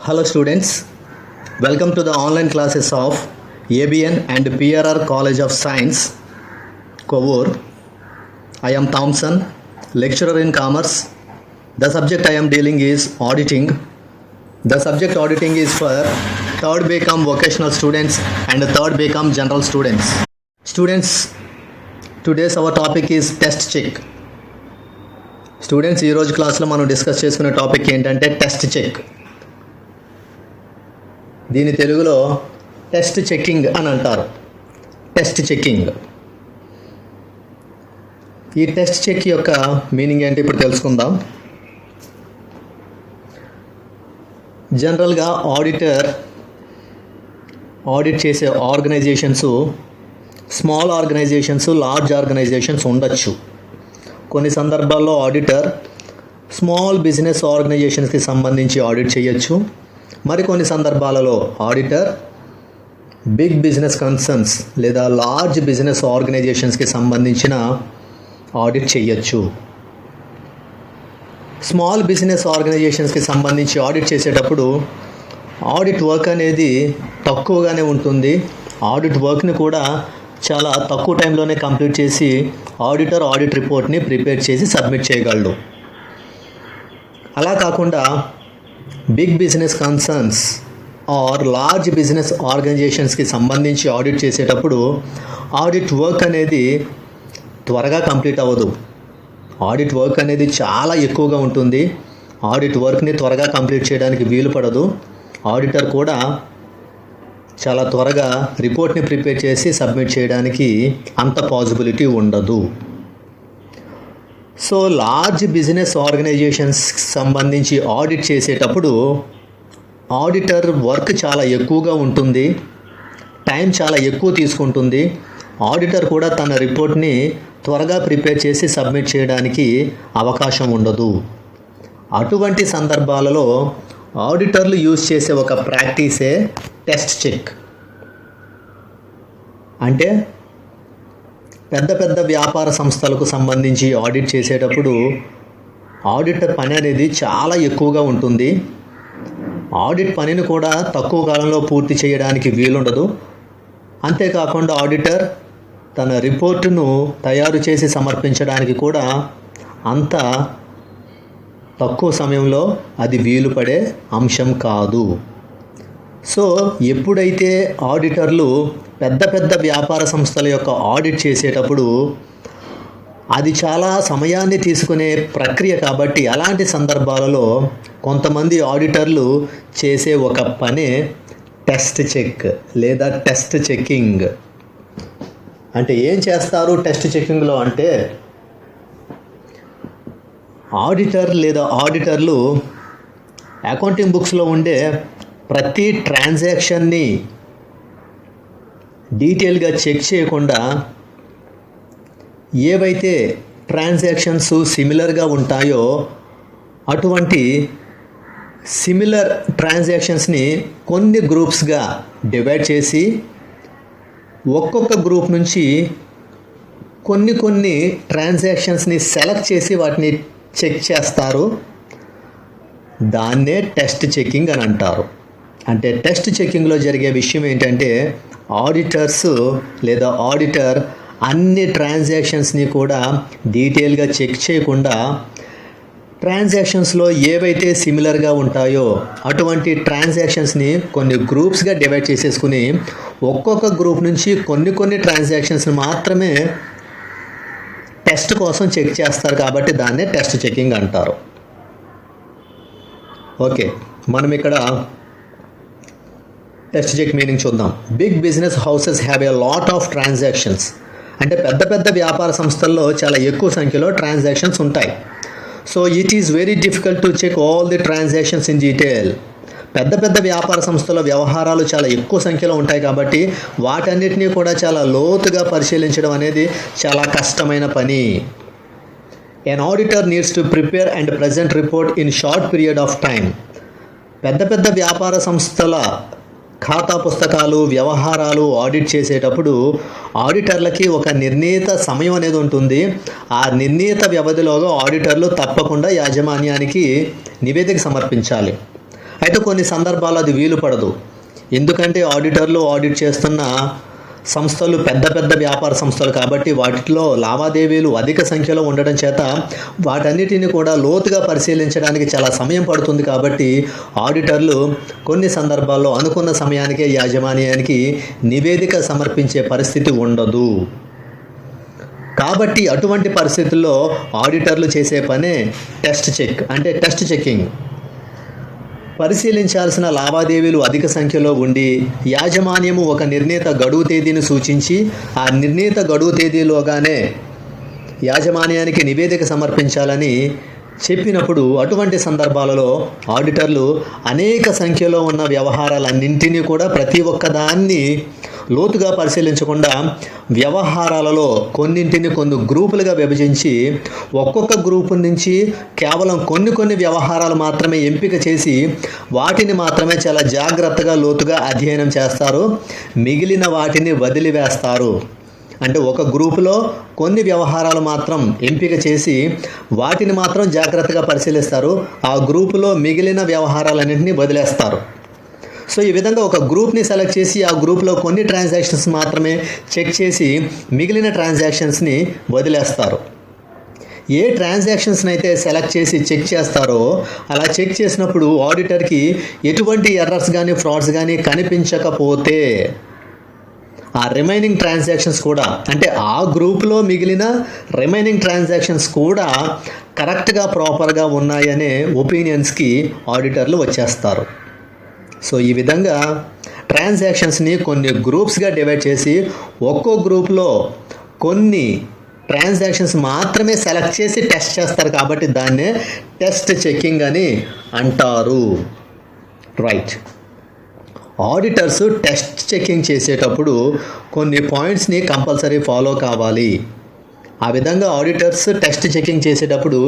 Hello students, welcome to the online classes of ABN and PRR College of Science, Kovur. I am Thompson, lecturer in commerce. The subject I am dealing is auditing. The subject auditing is for 3rd BCom vocational students and 3rd BCom general students. Students, today's our topic is test check. Students ఈరోజు క్లాస్లో మనం discuss చేసుకునే topic ఏంటంటే test check. దీని తెలుగులో test checking అని అంటారు. Test checking. ఈ టెస్ట్ చెక్ యొక్క మీనింగ్ ఏంటి ఇప్పుడు తెలుసుకుందాం. జనరల్గా ఆడిట్ చేసే organisations small organisations, large organisations ఉండొచ్చు. కొన్ని సందర్భాల్లో ఆడిటర్ స్మాల్ బిజినెస్ ఆర్గనైజేషన్స్కి సంబంధించి ఆడిట్ చేయొచ్చు. మరికొన్ని సందర్భాలలో ఆడిటర్ బిగ్ బిజినెస్ కన్సర్న్స్ లేదా లార్జ్ బిజినెస్ ఆర్గనైజేషన్స్కి సంబంధించిన ఆడిట్ చేయొచ్చు. స్మాల్ బిజినెస్ ఆర్గనైజేషన్స్కి సంబంధించి ఆడిట్ చేసేటప్పుడు ఆడిట్ వర్క్ అనేది తక్కువగానే ఉంటుంది. ఆడిట్ వర్క్ని కూడా చాలా తక్కువ టైంలోనే కంప్లీట్ చేసి ఆడిటర్ ఆడిట్ రిపోర్ట్ని ప్రిపేర్ చేసి సబ్మిట్ చేయగలడు. అలా కాకుండా big business concerns or large business ఆర్గనైజేషన్స్కి సంబంధించి ఆడిట్ చేసేటప్పుడు ఆడిట్ వర్క్ అనేది త్వరగా కంప్లీట్ అవ్వదు. ఆడిట్ వర్క్ అనేది చాలా ఎక్కువగా ఉంటుంది. ఆడిట్ వర్క్ని త్వరగా కంప్లీట్ చేయడానికి వీలు పడదు. ఆడిటర్ కూడా చాలా త్వరగా రిపోర్ట్ని ప్రిపేర్ చేసి సబ్మిట్ చేయడానికి అంత పాసిబిలిటీ ఉండదు. సో లార్జ్ బిజినెస్ ఆర్గనైజేషన్స్కి సంబంధించి ఆడిట్ చేసేటప్పుడు ఆడిటర్ వర్క్ చాలా ఎక్కువగా ఉంటుంది, టైం చాలా ఎక్కువ తీసుకుంటుంది. ఆడిటర్ కూడా తన రిపోర్ట్ని త్వరగా ప్రిపేర్ చేసి సబ్మిట్ చేయడానికి అవకాశం ఉండదు. అటువంటి సందర్భాలలో ఆడిటర్లు యూజ్ చేసే ఒక ప్రాక్టీసే టెస్ట్ చెక్. అంటే పెద్ద పెద్ద వ్యాపార సంస్థలకు సంబంధించి ఆడిట్ చేసేటప్పుడు ఆడిటర్ పని అనేది చాలా ఎక్కువగా ఉంటుంది. ఆడిట్ పనిని కూడా తక్కువ కాలంలో పూర్తి చేయడానికి వీలుండదు. అంతేకాకుండా ఆడిటర్ తన రిపోర్టును తయారు చేసి సమర్పించడానికి కూడా అంత తక్కువ సమయంలో అది వీలు పడే అంశం కాదు. సో ఎప్పుడైతే ఆడిటర్లు పెద్ద పెద్ద వ్యాపార సంస్థల యొక్క ఆడిట్ చేసేటప్పుడు అది చాలా సమయాన్ని తీసుకునే ప్రక్రియ కాబట్టి అలాంటి సందర్భాలలో కొంతమంది ఆడిటర్లు చేసే ఒక పనే టెస్ట్ చెక్ లేదా టెస్ట్ చెక్కింగ్. అంటే ఏం చేస్తారు టెస్ట్ చెక్కింగ్లో అంటే ఆడిటర్ లేదా ఆడిటర్లు అకౌంటింగ్ బుక్స్లో ఉండే ప్రతి ట్రాన్సాక్షన్ని డీటెయిల్గా చెక్ చేయకుండా ఏవైతే ట్రాన్సాక్షన్స్ సిమిలర్గా ఉంటాయో అటువంటి సిమిలర్ ట్రాన్సాక్షన్స్ని కొన్ని గ్రూప్స్గా డివైడ్ చేసి ఒక్కొక్క గ్రూప్ నుంచి కొన్ని ట్రాన్సాక్షన్స్ని సెలెక్ట్ చేసి వాటిని చెక్ చేస్తారు. దాన్నే టెస్ట్ చెక్కింగ్ అని అంటారు. అంటే టెస్ట్ చెక్కింగ్లో జరిగే విషయం ఏంటంటే ఆడిటర్స్ లేదా ఆడిటర్ అన్ని ట్రాన్సాక్షన్స్ని కూడా డీటెయిల్గా చెక్ చేయకుండా ట్రాన్సాక్షన్స్లో ఏవైతే సిమిలర్గా ఉంటాయో అటువంటి ట్రాన్సాక్షన్స్ని కొన్ని గ్రూప్స్గా డివైడ్ చేసేసుకుని ఒక్కొక్క గ్రూప్ నుంచి కొన్ని ట్రాన్సాక్షన్స్ని మాత్రమే టెస్ట్ కోసం చెక్ చేస్తారు. కాబట్టి దాన్నే టెస్ట్ చెక్కింగ్ అంటారు. ఓకే, మనం ఇక్కడ టెస్ట్ చెక్ మీనింగ్ చూద్దాం. Big business houses have a lot of transactions. అంటే పెద్ద వ్యాపార సంస్థల్లో చాలా ఎక్కువ సంఖ్యలో ట్రాన్సాక్షన్స్ ఉంటాయి. So it is very difficult to check all the transactions in detail. పెద్ద వ్యాపార సంస్థల వ్యవహారాలు చాలా ఎక్కువ సంఖ్యలో ఉంటాయి కాబట్టి వాటన్నిటినీ కూడా చాలా లోతుగా పరిశీలించడం అనేది చాలా కష్టమైన పని. An auditor needs to prepare and present report in short period of time. పెద్ద వ్యాపార సంస్థల ఖాతా పుస్తకాలు వ్యవహారాలు ఆడిట్ చేసేటప్పుడు ఆడిటర్లకి ఒక నిర్ణీత సమయం అనేది ఉంటుంది. ఆ నిర్ణీత వ్యవధిలోగా ఆడిటర్లు తప్పకుండా యాజమాన్యానికి నివేదిక సమర్పించాలి. అయితే కొన్ని సందర్భాల్లో అది వీలు పడదు. ఎందుకంటే ఆడిటర్లు ఆడిట్ చేస్తున్న సంస్థలు పెద్ద పెద్ద వ్యాపార సంస్థలు కాబట్టి వాటిలో లావాదేవీలు అధిక సంఖ్యలో ఉండడం చేత వాటన్నిటిని కూడా లోతుగా పరిశీలించడానికి చాలా సమయం పడుతుంది. కాబట్టి ఆడిటర్లు కొన్ని సందర్భాల్లో అనుకున్న సమయానికే యాజమాన్యానికి నివేదిక సమర్పించే పరిస్థితి ఉండదు. కాబట్టి అటువంటి పరిస్థితుల్లో ఆడిటర్లు చేసే పనే టెస్ట్ చెకింగ్. పరిశీలించాల్సిన లావాదేవీలు అధిక సంఖ్యలో ఉండి యాజమాన్యము ఒక నిర్ణీత గడువు తేదీని సూచించి ఆ నిర్ణీత గడువు తేదీలోగానే యాజమాన్యానికి నివేదిక సమర్పించాలని చెప్పినప్పుడు అటువంటి సందర్భాలలో ఆడిటర్లు అనేక సంఖ్యలో ఉన్న వ్యవహారాలన్నింటినీ కూడా ప్రతి ఒక్కదాన్ని లోతుగా పరిశీలించకుండా వ్యవహారాలలో కొన్నింటిని కొన్ని గ్రూపులుగా విభజించి ఒక్కొక్క గ్రూపు నుంచి కేవలం కొన్ని వ్యవహారాలు మాత్రమే ఎంపిక చేసి వాటిని మాత్రమే చాలా జాగ్రత్తగా లోతుగా అధ్యయనం చేస్తారు. మిగిలిన వాటిని వదిలివేస్తారు. అంటే ఒక గ్రూపులో కొన్ని వ్యవహారాలు మాత్రం ఎంపిక చేసి వాటిని మాత్రం జాగ్రత్తగా పరిశీలిస్తారు. ఆ గ్రూపులో మిగిలిన వ్యవహారాలన్నింటినీ వదిలేస్తారు. సో ఈ విధంగా ఒక గ్రూప్ని సెలెక్ట్ చేసి ఆ గ్రూప్లో కొన్ని ట్రాన్సాక్షన్స్ మాత్రమే చెక్ చేసి మిగిలిన ట్రాన్సాక్షన్స్ని వదిలేస్తారు. ఏ ట్రాన్సాక్షన్స్ని అయితే సెలెక్ట్ చేసి చెక్ చేస్తారో అలా చెక్ చేసినప్పుడు ఆడిటర్కి ఎటువంటి ఎర్రర్స్ కానీ ఫ్రాడ్స్ కానీ కనిపించకపోతే ఆ రిమైనింగ్ ట్రాన్సాక్షన్స్ కూడా అంటే ఆ గ్రూప్లో మిగిలిన రిమైనింగ్ ట్రాన్సాక్షన్స్ కూడా కరెక్ట్గా ప్రాపర్గా ఉన్నాయనే ఒపీనియన్స్కి ఆడిటర్లు వచ్చేస్తారు. సో ఈ విధంగా ట్రాన్సాక్షన్స్ని కొన్ని గ్రూప్స్గా డివైడ్ చేసి ఒక్కో గ్రూప్లో కొన్ని ట్రాన్సాక్షన్స్ మాత్రమే సెలెక్ట్ చేసి టెస్ట్ చేస్తారు. కాబట్టి దాన్నే టెస్ట్ చెకింగ్ అని అంటారు. రైట్. ఆడిటర్స్ టెస్ట్ చెకింగ్ చేసేటప్పుడు కొన్ని పాయింట్స్ని కంపల్సరీ ఫాలో కావాలి. ఆ విధంగా ఆడిటర్స్ టెస్ట్ చెకింగ్ చేసేటప్పుడు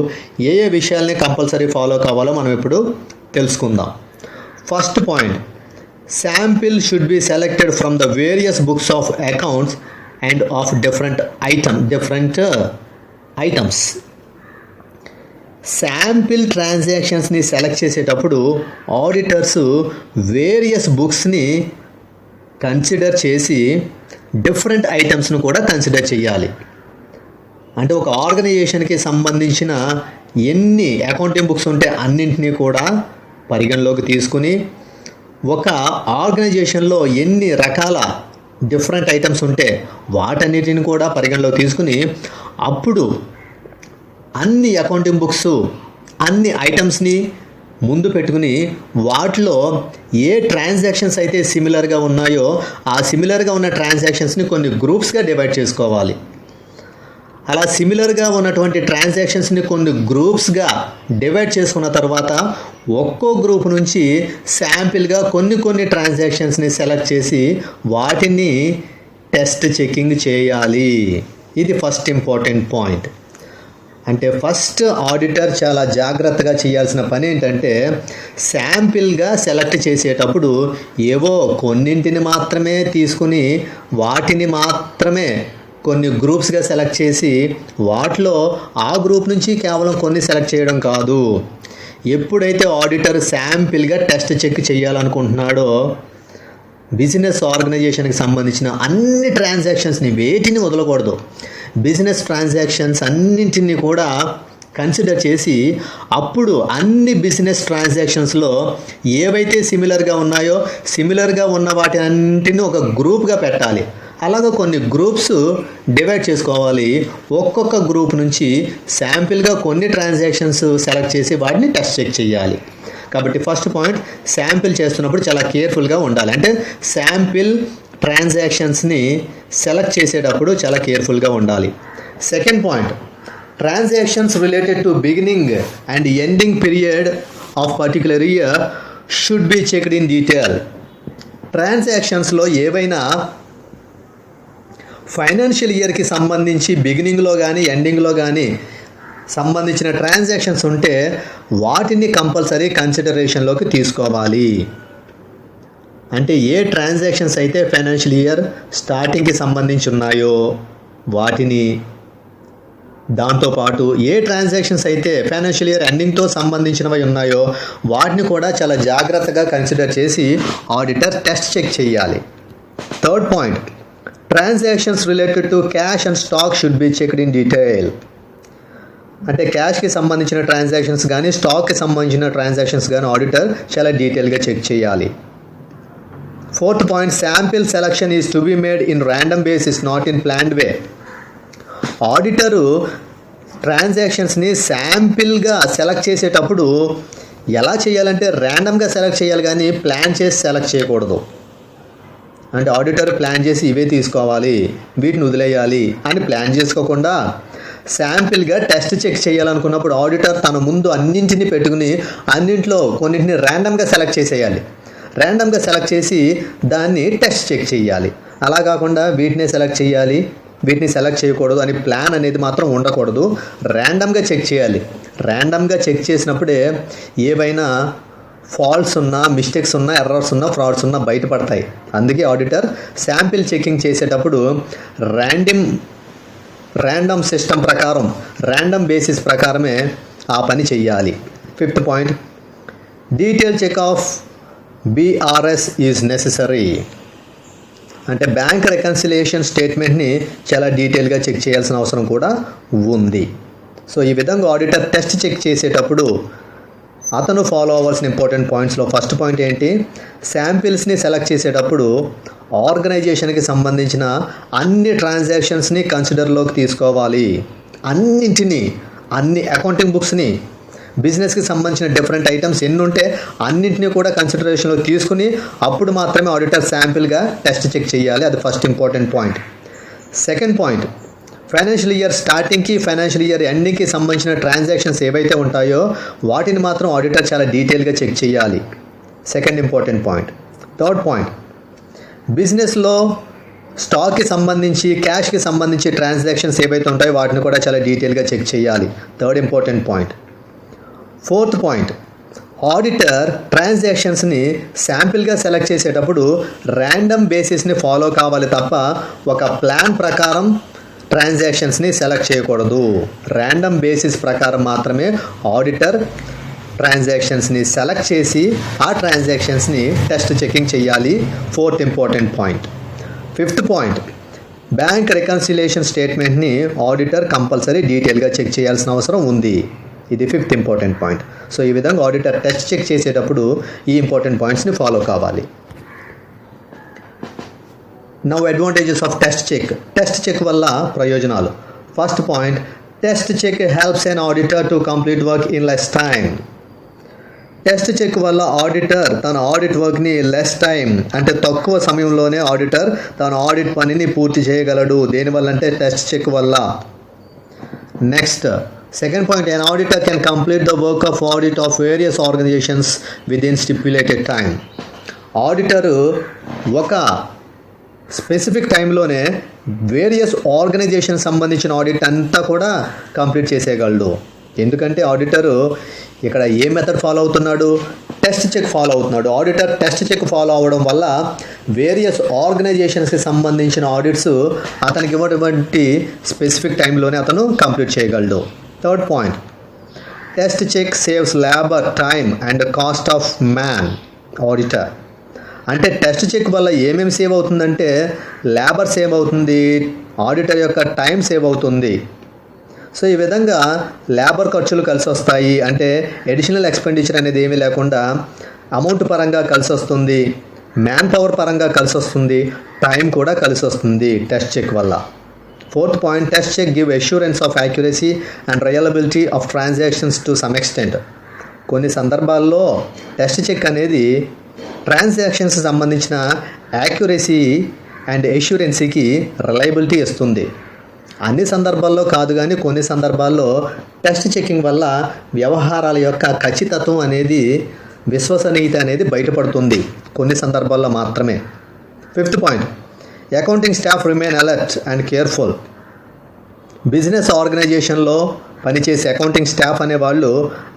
ఏ విషయాల్ని కంపల్సరీ ఫాలో కావాలో మనం ఇప్పుడు తెలుసుకుందాం. First point, sample should be selected from the various books of accounts and of different items. Sample ట్రాన్సాక్షన్స్ని సెలెక్ట్ చేసేటప్పుడు ఆడిటర్స్ వేరియస్ బుక్స్ని కన్సిడర్ చేసి డిఫరెంట్ ఐటమ్స్ను కూడా కన్సిడర్ చేయాలి. అంటే ఒక ఆర్గనైజేషన్కి సంబంధించిన ఎన్ని అకౌంటింగ్ బుక్స్ ఉంటే అన్నింటినీ కూడా పరిగణలోకి తీసుకుని ఒక ఆర్గనైజేషన్లో ఎన్ని రకాల డిఫరెంట్ ఐటమ్స్ ఉంటే వాటన్నిటిని కూడా పరిగణలోకి తీసుకుని అప్పుడు అన్ని అకౌంటింగ్ బుక్స్ అన్ని ఐటమ్స్ని ముందు పెట్టుకుని వాటిలో ఏ ట్రాన్సాక్షన్స్ అయితే సిమిలర్గా ఉన్నాయో ఆ సిమిలర్గా ఉన్న ట్రాన్సాక్షన్స్ని కొన్ని గ్రూప్స్గా డివైడ్ చేసుకోవాలి. అలా సిమిలర్గా ఉన్నటువంటి ట్రాన్సాక్షన్స్ని కొన్ని గ్రూప్స్గా డివైడ్ చేసుకున్న తర్వాత ఒక్కో గ్రూప్ నుంచి శాంపిల్గా కొన్ని ట్రాన్సాక్షన్స్ని సెలెక్ట్ చేసి వాటిని టెస్ట్ చెకింగ్ చేయాలి. ఇది ఫస్ట్ ఇంపార్టెంట్ పాయింట్. అంటే ఫస్ట్ ఆడిటర్ చాలా జాగ్రత్తగా చేయాల్సిన పని ఏంటంటే శాంపిల్గా సెలెక్ట్ చేసేటప్పుడు ఏవో కొన్నింటిని మాత్రమే తీసుకుని వాటిని మాత్రమే కొన్ని గ్రూప్స్గా సెలెక్ట్ చేసి వాటిలో ఆ గ్రూప్ నుంచి కేవలం కొన్ని సెలెక్ట్ చేయడం కాదు. ఎప్పుడైతే ఆడిటర్ శాంపిల్గా టెస్ట్ చెక్ చేయాలనుకుంటున్నాడో బిజినెస్ ఆర్గనైజేషన్కి సంబంధించిన అన్ని ట్రాన్సాక్షన్స్ని వేటిని వదలకూడదు. బిజినెస్ ట్రాన్సాక్షన్స్ అన్నింటినీ కూడా కన్సిడర్ చేసి అప్పుడు అన్ని బిజినెస్ ట్రాన్సాక్షన్స్లో ఏవైతే సిమిలర్గా ఉన్నాయో సిమిలర్గా ఉన్న వాటి అన్నింటినీ ఒక గ్రూప్గా పెట్టాలి. అలాగే కొన్ని గ్రూప్స్ డివైడ్ చేసుకోవాలి. ఒక్కొక్క గ్రూప్ నుంచి శాంపిల్గా కొన్ని ట్రాన్సాక్షన్స్ సెలెక్ట్ చేసి వాటిని టెస్ట్ చెక్ చేయాలి. కాబట్టి ఫస్ట్ పాయింట్, శాంపిల్ చేస్తున్నప్పుడు చాలా కేర్ఫుల్గా ఉండాలి. అంటే శాంపిల్ ట్రాన్సాక్షన్స్ని సెలెక్ట్ చేసేటప్పుడు చాలా కేర్ఫుల్గా ఉండాలి. Second point, transactions related to beginning and ending period of particular year should be checked in detail. ట్రాన్సాక్షన్స్లో ఏవైనా ఫైనాన్షియల్ ఇయర్కి సంబంధించి బిగినింగ్లో కానీ ఎండింగ్లో కానీ సంబంధించిన ట్రాన్సాక్షన్స్ ఉంటే వాటిని కంపల్సరీ కన్సిడరేషన్లోకి తీసుకోవాలి. అంటే ఏ ట్రాన్సాక్షన్స్ అయితే ఫైనాన్షియల్ ఇయర్ స్టార్టింగ్కి సంబంధించి ఉన్నాయో వాటిని, దాంతోపాటు ఏ ట్రాన్సాక్షన్స్ అయితే ఫైనాన్షియల్ ఇయర్ ఎండింగ్తో సంబంధించినవి ఉన్నాయో వాటిని కూడా చాలా జాగ్రత్తగా కన్సిడర్ చేసి ఆడిటర్ టెస్ట్ చెక్ చేయాలి. Third point, transactions related to cash and stock should be checked in detail. అంటే క్యాష్కి సంబంధించిన ట్రాన్సాక్షన్స్ కానీ స్టాక్కి సంబంధించిన ట్రాన్సాక్షన్స్ కానీ ఆడిటర్ చాలా డీటెయిల్గా చెక్ చేయాలి. Fourth point, sample selection is to be made in random basis not in planned way. Auditor ట్రాన్సాక్షన్స్ని శాంపిల్గా సెలెక్ట్ చేసేటప్పుడు ఎలా చేయాలంటే ర్యాండమ్గా సెలెక్ట్ చేయాలి కానీ ప్లాన్ చేసి సెలెక్ట్ చేయకూడదు. అంటే ఆడిటర్ ప్లాన్ చేసి ఇవే తీసుకోవాలి వీటిని వదిలేయాలి అని ప్లాన్ చేసుకోకుండా శాంపిల్గా టెస్ట్ చెక్ చేయాలనుకున్నప్పుడు ఆడిటర్ తన ముందు అన్నింటినీ పెట్టుకుని అన్నింటిలో కొన్నింటిని ర్యాండమ్గా సెలెక్ట్ చేసేయాలి. ర్యాండమ్గా సెలెక్ట్ చేసి దాన్ని టెస్ట్ చెక్ చేయాలి. అలా కాకుండా వీటినే సెలెక్ట్ చేయాలి వీటిని సెలెక్ట్ చేయకూడదు అని ప్లాన్ అనేది మాత్రం ఉండకూడదు. ర్యాండమ్గా చెక్ చేయాలి. ర్యాండమ్గా చెక్ చేసినప్పుడే ఏవైనా ఫాల్ట్స్ ఉన్నా, మిస్టేక్స్ ఉన్నా, ఎర్రర్స్ ఉన్నా, ఫ్రాడ్స్ ఉన్నా బయటపడతాయి. అందుకే ఆడిటర్ శాంపిల్ చెకింగ్ చేసేటప్పుడు ర్యాండమ్ సిస్టమ్ ప్రకారం, ర్యాండమ్ బేసిస్ ప్రకారమే ఆ పని చెయ్యాలి. Fifth point, detail check of BRS is necessary. అంటే బ్యాంక్ రికన్సిలియేషన్ స్టేట్మెంట్ని చాలా డీటెయిల్గా చెక్ చేయాల్సిన అవసరం కూడా ఉంది. సో ఈ విధంగా ఆడిటర్ టెస్ట్ చెక్ చేసేటప్పుడు అతను ఫాలో అవ్వాల్సిన ఇంపార్టెంట్ పాయింట్స్లో ఫస్ట్ పాయింట్ ఏంటి, శాంపిల్స్ని సెలెక్ట్ చేసేటప్పుడు ఆర్గనైజేషన్కి సంబంధించిన అన్ని ట్రాన్సాక్షన్స్ని కన్సిడర్లోకి తీసుకోవాలి. అన్ని అకౌంటింగ్ బుక్స్ని, బిజినెస్కి సంబంధించిన డిఫరెంట్ ఐటమ్స్ ఎన్ని ఉంటే అన్నింటినీ కూడా కన్సిడరేషన్లో తీసుకుని అప్పుడు మాత్రమే ఆడిటర్ శాంపిల్గా టెస్ట్ చెక్ చేయాలి. అది first important point. Second point, financial year స్టార్టింగ్కి ఫైనాన్షియల్ ఇయర్ ఎండింగ్కి సంబంధించిన ట్రాన్సాక్షన్స్ ఏవైతే ఉంటాయో వాటిని మాత్రం ఆడిటర్ చాలా డీటెయిల్గా చెక్ చేయాలి. Second important point. Third point, బిజినెస్లో స్టాక్కి సంబంధించి, క్యాష్కి సంబంధించి ట్రాన్సాక్షన్స్ ఏవైతే ఉంటాయో వాటిని కూడా చాలా డీటెయిల్గా చెక్ చేయాలి. Third important point. Fourth point, auditor ట్రాన్సాక్షన్స్ని శాంపిల్గా సెలెక్ట్ చేసేటప్పుడు ర్యాండమ్ బేసిస్ని ఫాలో కావాలి తప్ప ఒక ప్లాన్ ప్రకారం ట్రాన్సాక్షన్స్ని సెలెక్ట్ చేయకూడదు. ర్యాండమ్ బేసిస్ ప్రకారం మాత్రమే ఆడిటర్ ట్రాన్సాక్షన్స్ని సెలెక్ట్ చేసి ఆ ట్రాన్సాక్షన్స్ని టెస్ట్ చెకింగ్ చేయాలి. Fourth important point. Fifth point, bank reconciliation స్టేట్మెంట్ని ఆడిటర్ కంపల్సరీ డీటెయిల్గా చెక్ చేయాల్సిన అవసరం ఉంది. ఇది ఫిఫ్త్ ఇంపార్టెంట్ పాయింట్. సో ఈ విధంగా ఆడిటర్ టెస్ట్ చెక్ చేసేటప్పుడు ఈ ఇంపార్టెంట్ పాయింట్స్ని ఫాలో కావాలి. Now advantages of test check. Test check వల్ల ప్రయోజనాలు. First point, test check helps an auditor to complete work in less time. Test check వల్ల auditor తన ఆడిట్ వర్క్ని లెస్ టైం అంటే తక్కువ సమయంలోనే ఆడిటర్ తన ఆడిట్ పనిని పూర్తి చేయగలడు. దేనివల్ల అంటే టెస్ట్ చెక్ వల్ల. Next second point, an auditor can complete the work of audit of various organizations within stipulated time. Auditor ఒక స్పెసిఫిక్ టైంలోనే వేరియస్ ఆర్గనైజేషన్ సంబంధించిన ఆడిట్ అంతా కూడా కంప్లీట్ చేసేయగలడు. ఎందుకంటే ఆడిటరు ఇక్కడ ఏ మెథడ్ ఫాలో అవుతున్నాడు, టెస్ట్ చెక్ ఫాలో అవుతున్నాడు. ఆడిటర్ టెస్ట్ చెక్ ఫాలో అవ్వడం వల్ల వేరియస్ ఆర్గనైజేషన్స్కి సంబంధించిన ఆడిట్స్ అతనికి ఇవ్వటువంటి స్పెసిఫిక్ టైంలోనే అతను కంప్లీట్ చేయగలడు. Third point, test check saves labour, time and cost of man auditor. అంటే టెస్ట్ చెక్ వల్ల ఏమేమి సేవ్ అవుతుందంటే లేబర్ సేవ్ అవుతుంది, ఆడిటర్ యొక్క టైం సేవ్ అవుతుంది. సో ఈ విధంగా లేబర్ ఖర్చులు కలిసి వస్తాయి. అంటే అడిషనల్ ఎక్స్పెండిచర్ అనేది ఏమీ లేకుండా అమౌంట్ పరంగా కలిసి వస్తుంది, మ్యాన్ పవర్ పరంగా కలిసి వస్తుంది, టైం కూడా కలిసి వస్తుంది టెస్ట్ చెక్ వల్ల. Fourth point, test check give assurance of accuracy and reliability of transactions to some extent. కొన్ని సందర్భాల్లో టెస్ట్ చెక్ అనేది ట్రాన్సాక్షన్స్ సంబంధించిన యాక్యురసీ అండ్ అష్యూరెన్సీకి రిలయబిలిటీ ఇస్తుంది. అన్ని సందర్భాల్లో కాదు కానీ కొన్ని సందర్భాల్లో టెస్ట్ చెకింగ్ వల్ల వ్యవహారాల యొక్క ఖచ్చితత్వం అనేది, విశ్వసనీయత అనేది బయటపడుతుంది కొన్ని సందర్భాల్లో మాత్రమే. Fifth point, accounting staff remain alert and careful. Business ఆర్గనైజేషన్లో పనిచేసే అకౌంటింగ్ స్టాఫ్ అనే వాళ్ళు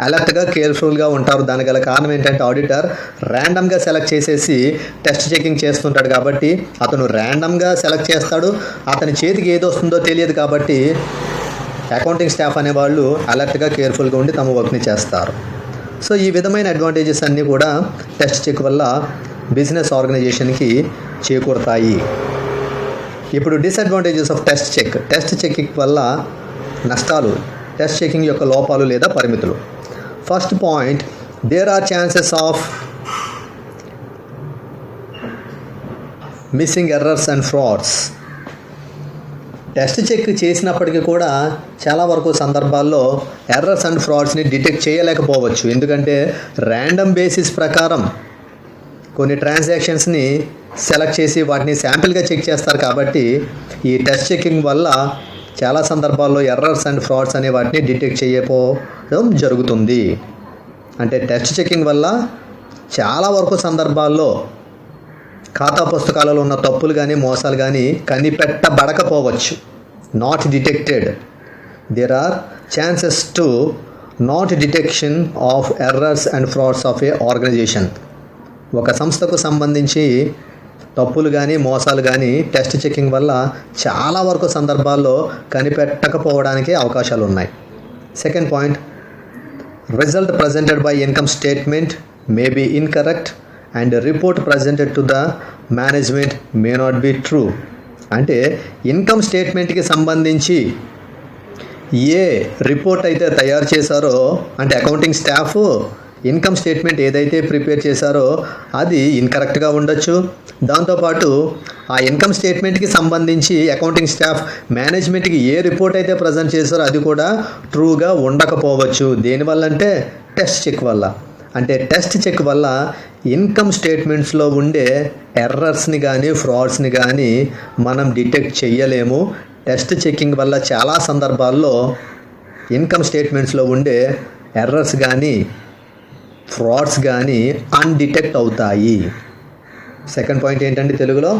అలర్ట్గా, కేర్ఫుల్గా ఉంటారు. దానికి గల కారణం ఏంటంటే ఆడిటర్ ర్యాండమ్గా సెలెక్ట్ చేసేసి టెస్ట్ చెకింగ్ చేస్తుంటాడు కాబట్టి అతను ర్యాండమ్గా సెలెక్ట్ చేస్తాడు. అతని చేతికి ఏది వస్తుందో తెలియదు కాబట్టి అకౌంటింగ్ స్టాఫ్ అనేవాళ్ళు అలర్ట్గా కేర్ఫుల్గా ఉండి తమ వర్క్ని చేస్తారు. సో ఈ విధమైన అడ్వాంటేజెస్ అన్నీ కూడా టెస్ట్ చెక్ వల్ల బిజినెస్ ఆర్గనైజేషన్కి చేకూరుతాయి. ఇప్పుడు డిసడ్వాంటేజెస్ ఆఫ్ టెస్ట్ చెకింగ్ వల్ల నష్టాలు, టెస్ట్ చెకింగ్ యొక్క లోపాలు లేదా పరిమితులు. First point, there are chances of missing errors and frauds. Test check చేసినప్పటికీ కూడా చాలా వరకు సందర్భాల్లో ఎర్రర్స్ అండ్ ఫ్రాడ్స్ని డిటెక్ట్ చేయలేకపోవచ్చు. ఎందుకంటే ర్యాండమ్ బేసిస్ ప్రకారం కొన్ని ట్రాన్సాక్షన్స్ని సెలెక్ట్ చేసి వాటిని శాంపిల్గా చెక్ చేస్తారు. కాబట్టి ఈ టెస్ట్ చెకింగ్ వల్ల చాలా సందర్భాల్లో ఎర్రర్స్ అండ్ ఫ్రాడ్స్ అనే వాటిని డిటెక్ట్ చేయకపోవడం జరుగుతుంది. అంటే టెస్ట్ చెకింగ్ వల్ల చాలా వరకు సందర్భాల్లో ఖాతా పుస్తకాలలో ఉన్న తప్పులు కానీ మోసాలు కానీ కనిపెట్టబడకపోవచ్చు. Not detected. There are chances to not detection of errors and frauds of a organization. ఒక సంస్థకు సంబంధించి తప్పులు కానీ మోసాలు కానీ టెస్ట్ చెకింగ్ వల్ల చాలా వరకు సందర్భాల్లో కనిపెట్టకపోవడానికి అవకాశాలు ఉన్నాయి. Second point, result presented by income statement may be incorrect and report presented to the management may not be true. అంటే ఇన్కమ్ స్టేట్మెంట్కి సంబంధించి ఏ రిపోర్ట్ అయితే తయారు చేశారో, అంటే అకౌంటింగ్ స్టాఫ్ ఇన్కమ్ స్టేట్మెంట్ ఏదైతే ప్రిపేర్ చేశారో అది ఇన్కరెక్ట్గా ఉండొచ్చు. దాంతోపాటు ఆ ఇన్కమ్ స్టేట్మెంట్కి సంబంధించి అకౌంటింగ్ స్టాఫ్ మేనేజ్మెంట్కి ఏ రిపోర్ట్ అయితే ప్రజెంట్ చేశారో అది కూడా ట్రూగా ఉండకపోవచ్చు. దేనివల్ల అంటే టెస్ట్ చెక్ వల్ల. అంటే టెస్ట్ చెక్ వల్ల ఇన్కమ్ స్టేట్మెంట్స్లో ఉండే ఎర్రర్స్ని కానీ ఫ్రాడ్స్ని కానీ మనం డిటెక్ట్ చేయలేము. టెస్ట్ చెకింగ్ వల్ల చాలా సందర్భాల్లో ఇన్కమ్ స్టేట్మెంట్స్లో ఉండే ఎర్రర్స్ కానీ ఫ్రాడ్స్ కానీ అన్డిటెక్ట్ అవుతాయి. సెకండ్ పాయింట్ ఏంటంటే తెలుగులో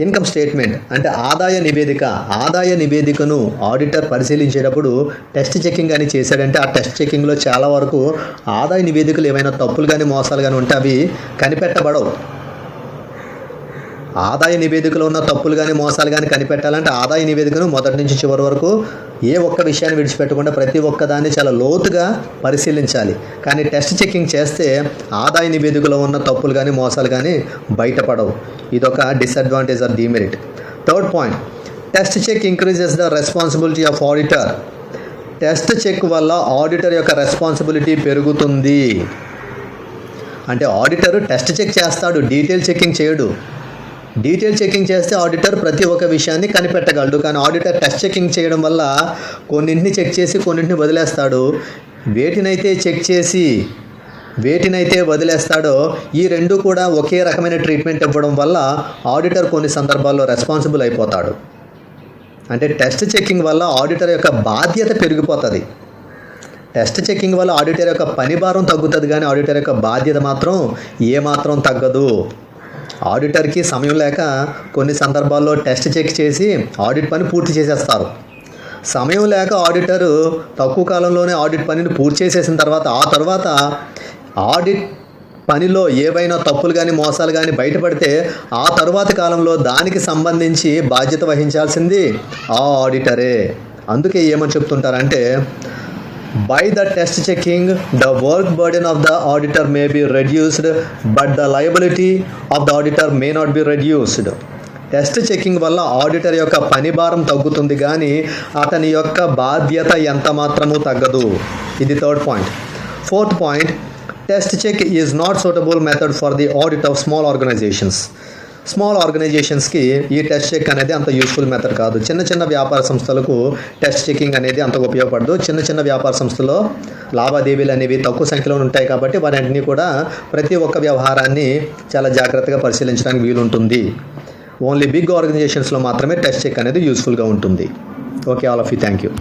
ఇన్కమ్ స్టేట్మెంట్ అంటే ఆదాయ నివేదికను ఆడిటర్ పరిశీలించేటప్పుడు టెస్ట్ చెకింగ్ అని చేశాడంటే ఆ టెస్ట్ చెకింగ్లో చాలా వరకు ఆదాయ నివేదికలు ఏమైనా తప్పులు కానీ మోసాలు కానీ ఉంటే అవి కనిపెట్టబడవు. ఆదాయ నివేదికలో ఉన్న తప్పులు కానీ మోసాలు కానీ కనిపెట్టాలంటే ఆదాయ నివేదికను మొదటి నుంచి చివరి వరకు ఏ ఒక్క విషయాన్ని విడిచిపెట్టకుండా ప్రతి ఒక్కదాన్ని చాలా లోతుగా పరిశీలించాలి. కానీ టెస్ట్ చెకింగ్ చేస్తే ఆదాయ నివేదికలో ఉన్న తప్పులు కానీ మోసాలు కానీ బయటపడవు. ఇదొక disadvantage or demerit. Third point, test check increases the responsibility of auditor. Test check వల్ల ఆడిటర్ యొక్క రెస్పాన్సిబిలిటీ పెరుగుతుంది. అంటే ఆడిటర్ టెస్ట్ చెక్ చేస్తాడు, డీటెయిల్ చెకింగ్ చేయడు. డీటెయిల్ చెకింగ్ చేస్తే ఆడిటర్ ప్రతి ఒక్క విషయాన్ని కనిపెట్టగలడు. కానీ ఆడిటర్ టెస్ట్ చెకింగ్ చేయడం వల్ల కొన్నింటిని చెక్ చేసి కొన్నింటిని వదిలేస్తాడు. వేటినైతే చెక్ చేసి వేటినైతే వదిలేస్తాడో ఈ రెండు కూడా ఒకే రకమైన ట్రీట్మెంట్ ఇవ్వడం వల్ల ఆడిటర్ కొన్ని సందర్భాల్లో రెస్పాన్సిబుల్ అయిపోతాడు. అంటే టెస్ట్ చెకింగ్ వల్ల ఆడిటర్ యొక్క బాధ్యత పెరిగిపోతుంది. టెస్ట్ చెకింగ్ వల్ల ఆడిటర్ యొక్క పని భారం తగ్గుతుంది, కానీ ఆడిటర్ యొక్క బాధ్యత మాత్రం ఏమాత్రం తగ్గదు. ఆడిటర్కి సమయం లేక కొన్ని సందర్భాల్లో టెస్ట్ చెక్ చేసి ఆడిట్ పని పూర్తి చేసేస్తారు. సమయం లేక ఆడిటరు తక్కువ కాలంలోనే ఆడిట్ పనిని పూర్తి చేసేసిన తర్వాత ఆ తర్వాత ఆడిట్ పనిలో ఏవైనా తప్పులు కానీ మోసాలు కానీ బయటపడితే ఆ తరువాతి కాలంలో దానికి సంబంధించి బాధ్యత వహించాల్సింది ఆ ఆడిటరే. అందుకే ఏమని చెప్తుంటారంటే, by the test checking the work burden of the auditor may be reduced but the liability of the auditor may not be reduced. Test checking వల్ల ఆడిటర్ యొక్క పని భారం తగ్గుతుంది, కానీ అతని యొక్క బాధ్యత ఎంత మాత్రమూ తగ్గదు. ఇది third point. Fourth point, test check is not suitable method for the audit of small organizations. Small ఆర్గనైజేషన్స్కి ఈ టెస్ట్ చెక్ అనేది అంత యూస్ఫుల్ మెథడ్ కాదు. చిన్న చిన్న వ్యాపార సంస్థలకు టెస్ట్ చెకింగ్ అనేది అంత ఉపయోగపడదు. చిన్న చిన్న వ్యాపార సంస్థలో లావాదేవీలు అనేవి తక్కువ సంఖ్యలో ఉంటాయి కాబట్టి వాటన్నిటిని కూడా ప్రతి ఒక్క వ్యవహారాన్ని చాలా జాగ్రత్తగా పరిశీలించడానికి వీలుంటుంది. ఓన్లీ బిగ్ ఆర్గనైజేషన్స్లో మాత్రమే టెస్ట్ చెక్ అనేది యూస్ఫుల్గా ఉంటుంది. Okay, all of you, thank you.